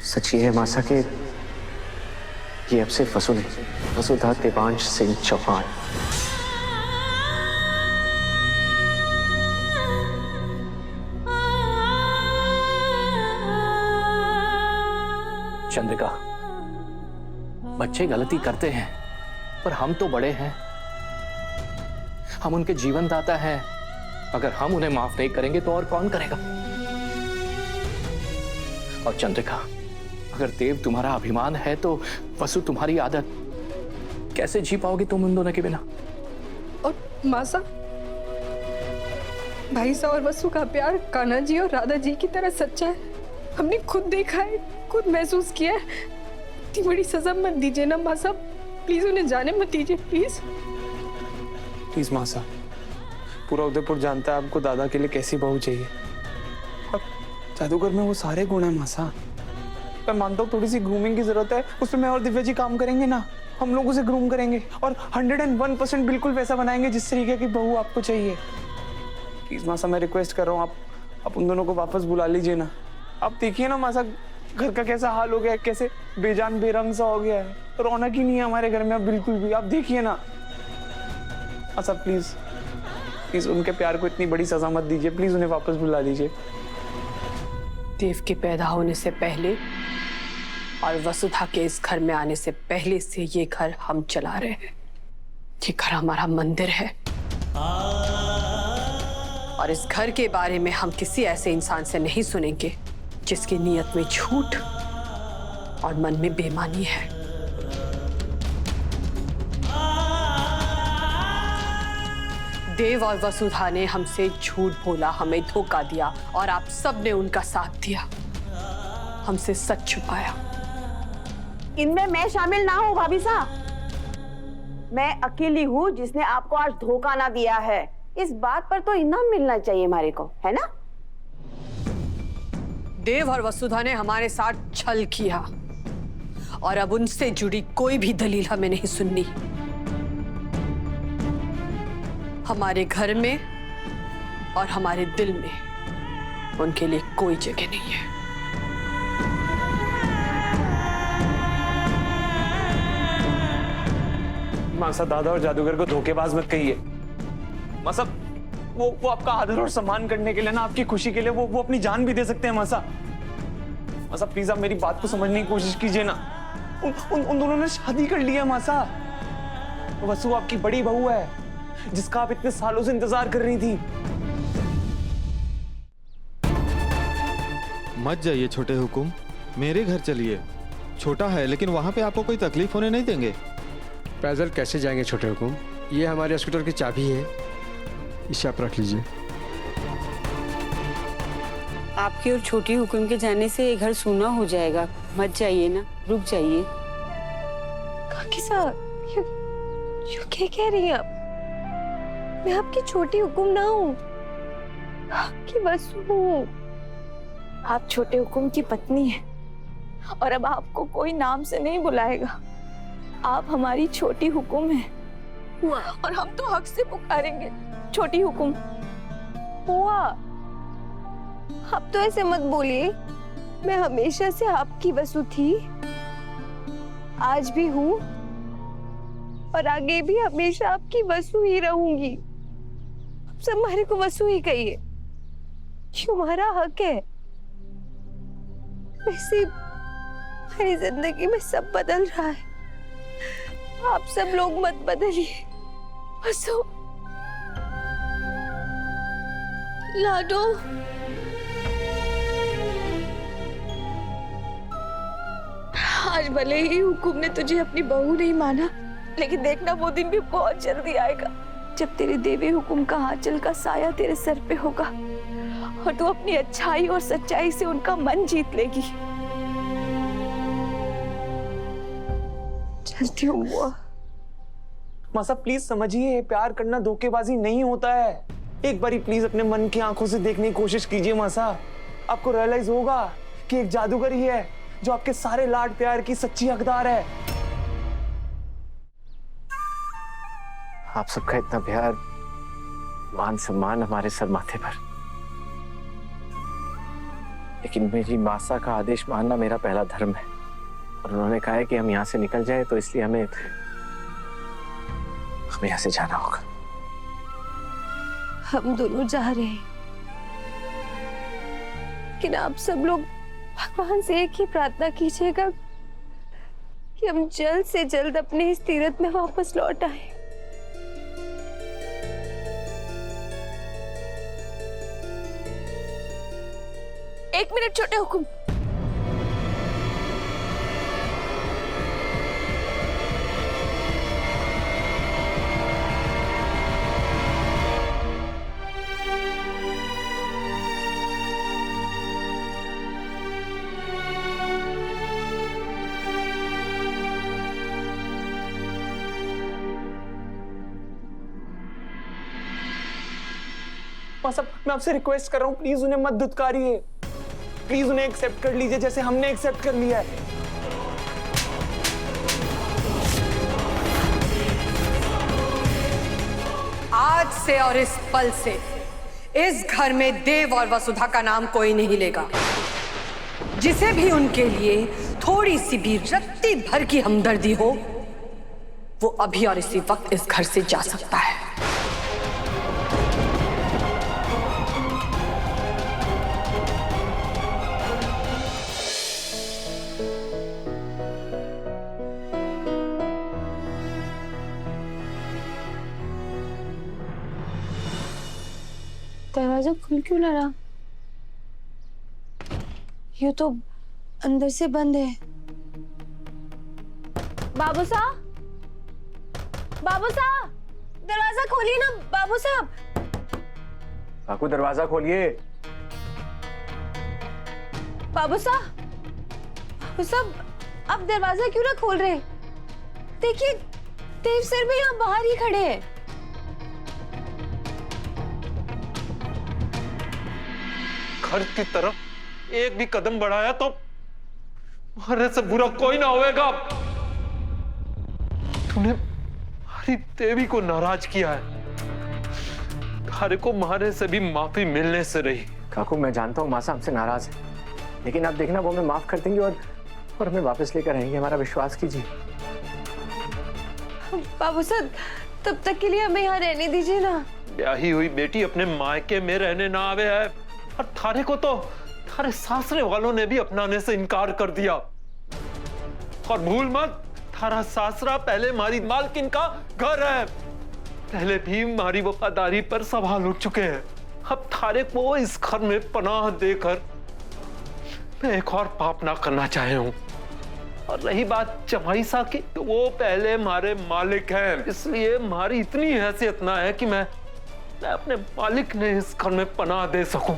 सच ये है मासा के ये अब सिर्फ वसु नहीं, वसुधा देवांश सिंह चौहान। चंद्रिका, बच्चे गलती करते हैं पर हम तो बड़े हैं, हम उनके जीवन दाता हैं। अगर हम उन्हें माफ नहीं करेंगे तो और कौन करेगा? और चंद्रिका, अगर देव तुम्हारा अभिमान है तो वसु तुम्हारी आदत। कैसे जी पाओगे तुम उन दोनों के बिना? और मासा, भाई सा और वसु का प्यार कान्हा जी और राधा जी की तरह सच्चा है। हमने खुद देखा है, खुद महसूस किया है। इतनी बड़ी सजा मत दीजिए ना मासा, प्लीज उन्हें जाने मत दीजिए, प्लीज प्लीज मासा। पूरा उदयपुर जानता है आपको दादा के लिए कैसी बहू चाहिए, और जादूगर में वो सारे गुण है मासा। मैं मानता हूँ थोड़ी सी ग्रूमिंग की जरूरत है, उस पर मैं और दिव्या जी काम करेंगे ना। हम लोग उसे ग्रूम करेंगे और 101% बिल्कुल वैसा बनाएंगे जिस तरीके की बहू आपको चाहिए। प्लीज मासा, मैं रिक्वेस्ट कर रहा हूँ, आप उन दोनों को वापस बुला लीजिए ना। आप देखिए ना मासा, घर का कैसा हाल हो गया है, कैसे बेजान बेरंग सा हो गया है, रौनक ही नहीं है हमारे घर में अब बिल्कुल भी। आप देखिए ना मासा, प्लीज प्लीज उनके प्यार को इतनी बड़ी सजा मत दीजिए, प्लीज उन्हें वापस बुला लीजिए। देव के पैदा होने से पहले और वसुधा के इस घर में आने से पहले से ये घर हम चला रहे हैं। ये घर हमारा मंदिर है और इस घर के बारे में हम किसी ऐसे इंसान से नहीं सुनेंगे जिसकी नीयत में झूठ और मन में बेईमानी है। देव और वसुधा ने हमसे झूठ बोला, हमें धोखा दिया और आप सब ने उनका साथ दिया, हमसे सच छुपाया। इनमें मैं शामिल ना हूं भाभी साहब। मैं अकेली हूं जिसने आपको आज धोखा ना दिया है। इस बात पर तो इनाम मिलना चाहिए हमारे को, है ना? देव और वसुधा ने हमारे साथ छल किया और अब उनसे जुड़ी कोई भी दलील हमें नहीं सुननी। हमारे घर में और हमारे दिल में उनके लिए कोई जगह नहीं है। मासा, दादा और जादूगर को धोखेबाज मत कहिए। मासा, वो आपका आदर और सम्मान करने के लिए ना, आपकी खुशी के लिए वो अपनी जान भी दे सकते हैं मासा। मासा प्लीज आप मेरी बात को समझने की कोशिश कीजिए ना। उन दोनों ने शादी कर ली है मासा। वसु आपकी बड़ी बहू है जिसका आप इतने सालों से इंतजार कर रही थी। मत जाइए छोटे हुकुम, मेरे घर चलिए। छोटा है लेकिन वहां पे आपको कोई तकलीफ होने नहीं देंगे। पैदल कैसे जाएंगे छोटे हुकुम? ये हमारे स्कूटर की चाबी है, इसे आप रख लीजिए। आपकी और छोटी हुकुम के जाने से ये घर सूना हो जाएगा। मत जाइए ना, रुक जाइए। काकी साहब, ये क्या कह रही हैं आप? मैं आपकी छोटी हुकुम ना हूँ, आपकी वसु हूँ। आप छोटे हुकुम की पत्नी हैं और अब आपको कोई नाम से नहीं बुलाएगा। आप हमारी छोटी हुकुम हैं और हम तो हक से पुकारेंगे, छोटी हुकुम। हुआ, आप तो ऐसे मत बोलिए। मैं हमेशा से आपकी वसु थी, आज भी हूँ और आगे भी हमेशा आपकी वसु ही रहूंगी। अब सब हमारे को वसु ही कहिए, ये हमारा हक है। वैसे हमारी जिंदगी में सब बदल रहा है, आप सब लोग मत बदलिए। वसु, लाडो, आज भले ही हुकुम ने तुझे अपनी बहू नहीं माना, लेकिन देखना वो दिन भी बहुत जल्दी आएगा जब तेरे देवी हुकुम का आंचल का साया तेरे सर पे होगा और तू अपनी अच्छाई और सच्चाई से उनका मन जीत लेगी। चलती हूँ बुआ। मासा प्लीज समझिए, प्यार करना धोखेबाजी नहीं होता है। एक बारी प्लीज अपने मन की आंखों से देखने की कोशिश कीजिए मासा। आपको रियलाइज होगा कि एक जादूगर ही है जो आपके सारे लाड प्यार की सच्ची हकदार है। आप सबका इतना प्यार, मान सम्मान हमारे सर माथे पर। लेकिन मेरी मासा का आदेश मानना मेरा पहला धर्म है और उन्होंने कहा है कि हम यहाँ से निकल जाए, तो इसलिए हमें यहाँ से जाना होगा। हम दोनों जा रहे हैं, लेकिन आप सब लोग भगवान से एक ही प्रार्थना कीजिएगा कि हम जल्द से जल्द अपने इस तीर्थ में वापस लौट आए। एक मिनट छोटे हुकुम। माँ साहब, मैं आपसे रिक्वेस्ट कर रहा हूँ, प्लीज उन्हें मत धुतकारिए। प्लीज उन्हें एक्सेप्ट कर लीजिए जैसे हमने एक्सेप्ट कर लिया है। आज से और इस पल से इस घर में देव और वसुधा का नाम कोई नहीं लेगा। जिसे भी उनके लिए थोड़ी सी भी रत्ती भर की हमदर्दी हो, वो अभी और इसी वक्त इस घर से जा सकता है। दरवाजा खुल क्यों ना रहा? ये तो अंदर से बंद है। बाबू साहब, बाबू साहब, दरवाजा खोलिए ना बाबू साहब। काकू दरवाजा खोलिए। बाबू साहब, बाबू साहब, आप दरवाजा क्यों ना खोल रहे? देखिए देव सर भी यहाँ बाहर ही खड़े हैं। घर की तरफ एक भी कदम बढ़ाया तो मारे से बुरा कोई ना होएगा। तूने हमारी देवी को नाराज किया है, थारे को मारे से भी माफी मिलने से रही। काकू मैं जानता हूँ मासा हमसे नाराज है, लेकिन आप देखना वो हमें माफ कर देंगे और हमें वापस लेकर आएंगे, हमारा विश्वास कीजिए। बाबू साहब, तब तक के लिए हमें यहाँ रहने दीजिए ना। ब्याही हुई बेटी अपने मायके में रहने ना आवे है, और थारे को तो थारे सासरे वालों ने भी अपनाने से इनकार कर दिया। और भूल मत, थारा सासरा पहले हमारी मालकिन का घर है, पहले भी हमारी वफादारी पर सवाल उठ चुके हैं। अब थारे को इस घर में पनाह देकर मैं एक और पाप ना करना चाहे हूं। और रही बात जमाई सा की, तो वो पहले हमारे मालिक हैं, इसलिए हमारी इतनी हैसियत ना है कि मैं अपने मालिक ने इस घर में पनाह दे सकूं।